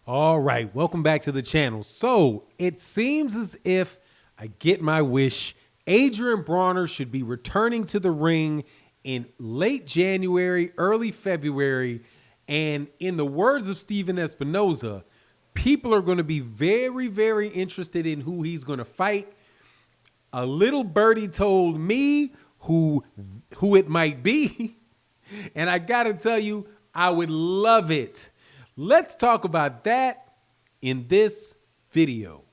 All right, welcome back to the channel. So it seems as if I get my wish. Adrien Broner should be returning to the ring in late January, early February. And in the words of Steven Espinoza, people are going to be very, very interested in who he's going to fight. A little birdie told me who it might be. And I got to tell you, I would love it. Let's talk about that in this video.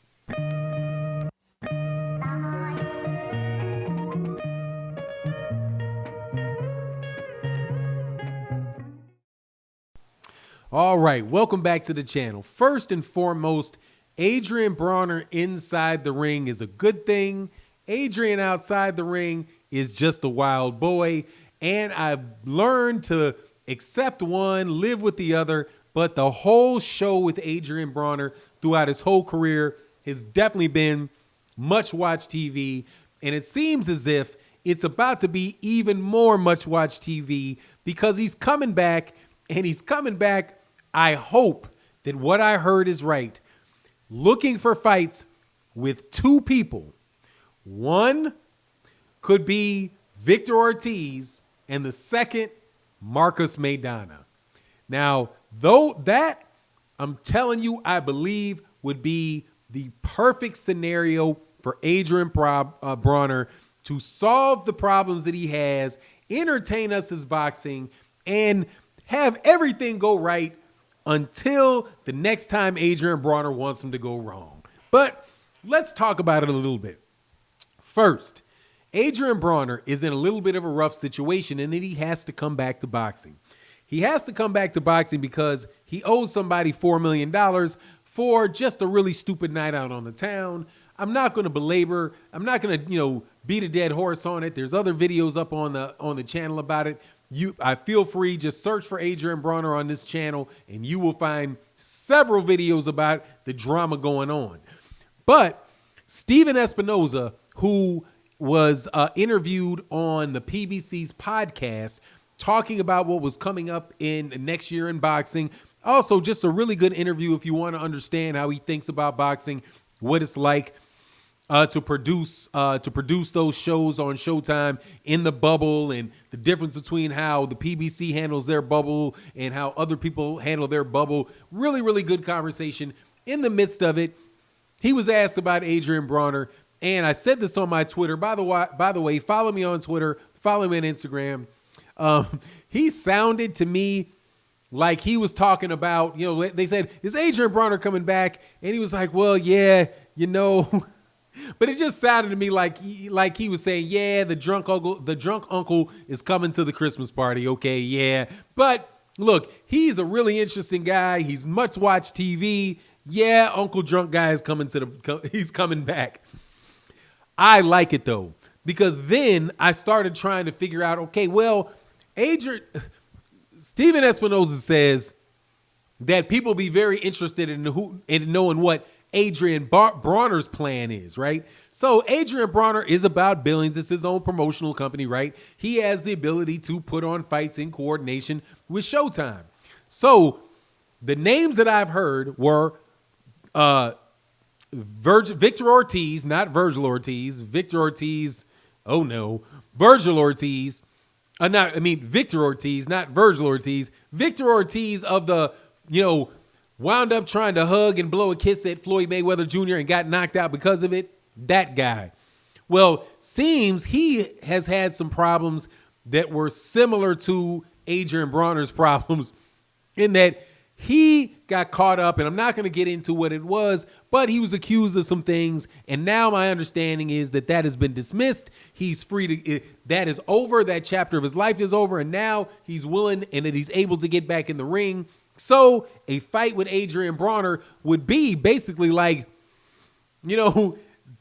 All right, welcome back to the channel. First and foremost, Adrien Broner inside the ring is a good thing. Adrien outside the ring is just a wild boy. And I've learned to accept one, live with the other. But the whole show with Adrien Broner throughout his whole career has definitely been much-watched TV. And it seems as if it's about to be even more much-watched TV because he's coming back, and he's coming back, I hope that what I heard is right, looking for fights with two people. One could be Victor Ortiz, and the second, Marcus Maidana. Now, though that, I'm telling you, I believe would be the perfect scenario for Adrien Broner to solve the problems that he has, entertain us as boxing, and have everything go right until the next time Adrien Broner wants him to go wrong. But let's talk about it a little bit. First, Adrien Broner is in a little bit of a rough situation and then he has to come back to boxing. He has to come back to boxing because he owes somebody $4 million for just a really stupid night out on the town. I'm not going to belabor. I'm not going to, beat a dead horse on it. There's other videos up on the channel about it. I feel free, just search for Adrien Broner on this channel and you will find several videos about the drama going on. But Steven Espinoza, who was interviewed on the PBC's podcast, talking about what was coming up in next year in boxing. Also, just a really good interview if you want to understand how he thinks about boxing, what it's like to produce those shows on Showtime in the bubble, and the difference between how the PBC handles their bubble and how other people handle their bubble. Really, really good conversation. In the midst of it, he was asked about Adrien Broner, and I said this on my Twitter. By the way, follow me on Twitter, follow me on Instagram. He sounded to me like he was talking about, they said, is Adrien Broner coming back? And he was like, well, yeah, but it just sounded to me like he was saying, yeah, the drunk uncle is coming to the Christmas party. Okay. Yeah. But look, he's a really interesting guy. He's much watched TV. Yeah. Uncle drunk guy is he's coming back. I like it though, because then I started trying to figure out, okay, well, Steven Espinoza says that people be very interested in knowing what Adrien Broner's plan is, right? So Adrien Broner is about billions. It's his own promotional company, right? He has the ability to put on fights in coordination with Showtime. So the names that I've heard were Victor Ortiz, not Virgil Ortiz. Victor Ortiz, oh no. Virgil Ortiz. Victor Ortiz, not Virgil Ortiz. Victor Ortiz of the, wound up trying to hug and blow a kiss at Floyd Mayweather Jr. and got knocked out because of it. That guy. Well, seems he has had some problems that were similar to Adrien Broner's problems in that he got caught up, and I'm not going to get into what it was, but he was accused of some things, and now my understanding is that has been dismissed. He's free to, that is over, that chapter of his life is over, and now he's willing and that he's able to get back in the ring. So a fight with Adrien Broner would be basically like,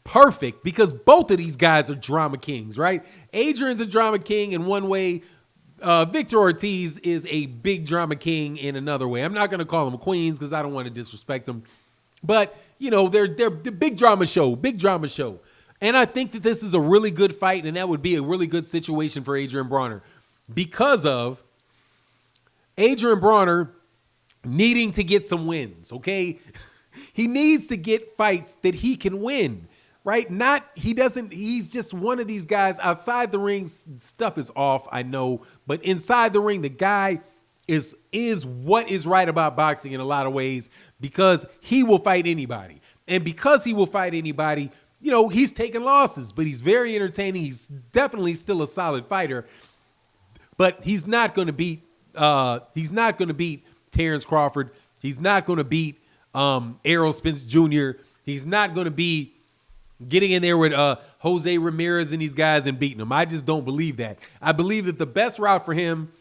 perfect, because both of these guys are drama kings, right? Adrian's a drama king in one way. Victor Ortiz is a big drama king in another way. I'm not going to call them queens because I don't want to disrespect them. But, they're the big drama show. And I think that this is a really good fight, and that would be a really good situation for Adrien Broner because of Adrien Broner needing to get some wins, okay? He needs to get fights that he can win, right? He's just one of these guys outside the ring. Stuff is off, I know, but inside the ring, the guy is what is right about boxing in a lot of ways, because he will fight anybody. And because he will fight anybody, you know, he's taken losses, but he's very entertaining. He's definitely still a solid fighter, but he's not going to beat Terrence Crawford. He's not going to beat Errol Spence Jr. He's not going to be getting in there with Jose Ramirez and these guys and beating them. I just don't believe that. I believe that the best route for him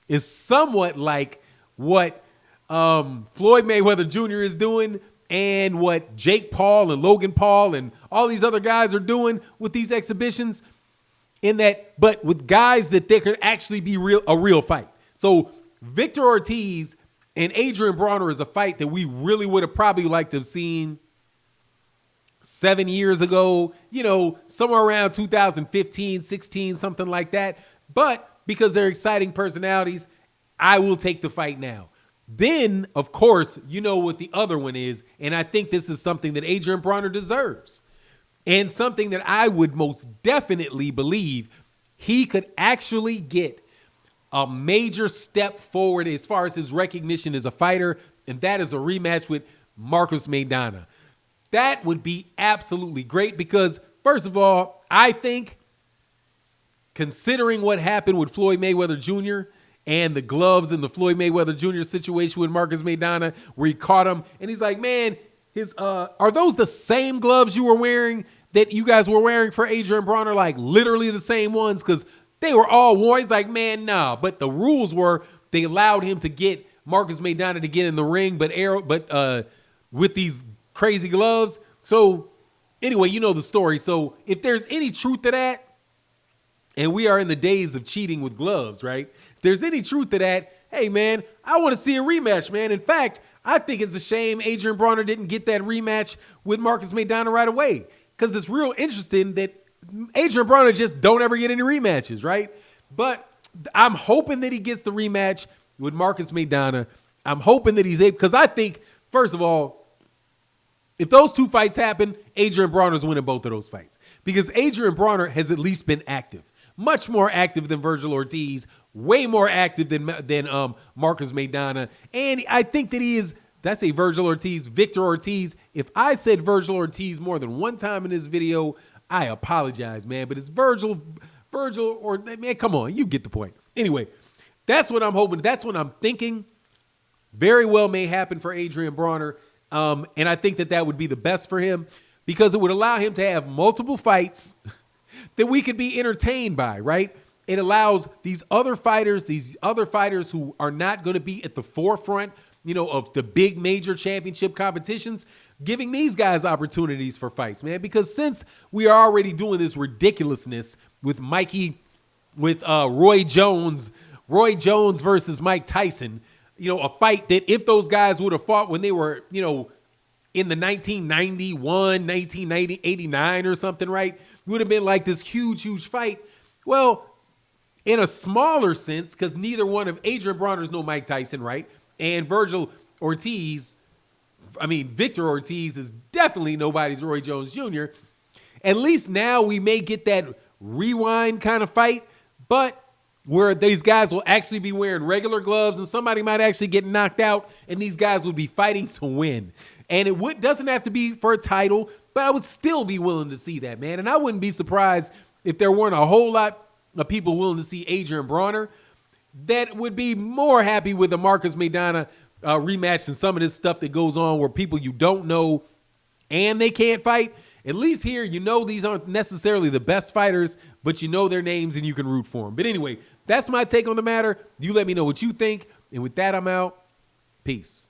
is somewhat like what Floyd Mayweather Jr. is doing, and what Jake Paul and Logan Paul and all these other guys are doing with these exhibitions, but with guys that there could actually be a real fight. So Victor Ortiz and Adrien Broner is a fight that we really would have probably liked to have seen 7 years ago, you know, somewhere around 2015, 16, something like that. But because they're exciting personalities, I will take the fight now. Then, of course, you know what the other one is, and I think this is something that Adrien Broner deserves, and something that I would most definitely believe he could actually get a major step forward as far as his recognition as a fighter, and that is a rematch with Marcos Maidana. That would be absolutely great because, first of all, I think, considering what happened with Floyd Mayweather Jr., and the gloves in the Floyd Mayweather Jr. situation with Marcos Maidana, where he caught him, and he's like, man, are those the same gloves you were wearing that you guys were wearing for Adrien Broner? Like, literally the same ones? Because they were all worn. He's like, man, nah. But the rules were they allowed him to get Marcos Maidana to get in the ring, but with these crazy gloves. So, anyway, you know the story. So, if there's any truth to that, and we are in the days of cheating with gloves, right? If there's any truth to that, hey, man, I want to see a rematch, man. In fact, I think it's a shame Adrien Broner didn't get that rematch with Marcos Maidana right away, because it's real interesting that Adrien Broner just don't ever get any rematches, right? But I'm hoping that he gets the rematch with Marcos Maidana. I'm hoping that he's able, because I think, first of all, if those two fights happen, Adrien Broner's winning both of those fights, because Adrien Broner has at least been active. Much more active than Virgil Ortiz, way more active than Marcos Maidana. And I think that he is, did I say Virgil Ortiz? Victor Ortiz. If I said Virgil Ortiz more than one time in this video, I apologize, man. But it's Virgil, or man, come on, you get the point. Anyway, that's what I'm hoping. That's what I'm thinking. Very well may happen for Adrien Broner. And I think that would be the best for him, because it would allow him to have multiple fights that we could be entertained by, right? It allows these other fighters who are not going to be at the forefront, you know, of the big major championship competitions, giving these guys opportunities for fights, man. Because since we are already doing this ridiculousness with Roy Jones versus Mike Tyson, you know, a fight that if those guys would have fought when they were, you know, in the 1989 or something, right? It would have been like this huge fight. Well, in a smaller sense, because neither one of Adrien Broner's no Mike Tyson, right? And Victor Ortiz is definitely nobody's Roy Jones Jr. At least now we may get that rewind kind of fight, but where these guys will actually be wearing regular gloves and somebody might actually get knocked out and these guys would be fighting to win. And it doesn't have to be for a title, but I would still be willing to see that, man. And I wouldn't be surprised if there weren't a whole lot of people willing to see Adrien Broner that would be more happy with the Marcos Maidana rematch than some of this stuff that goes on where people you don't know and they can't fight. At least here, you know these aren't necessarily the best fighters, but you know their names and you can root for them. But anyway, that's my take on the matter. You let me know what you think. And with that, I'm out. Peace.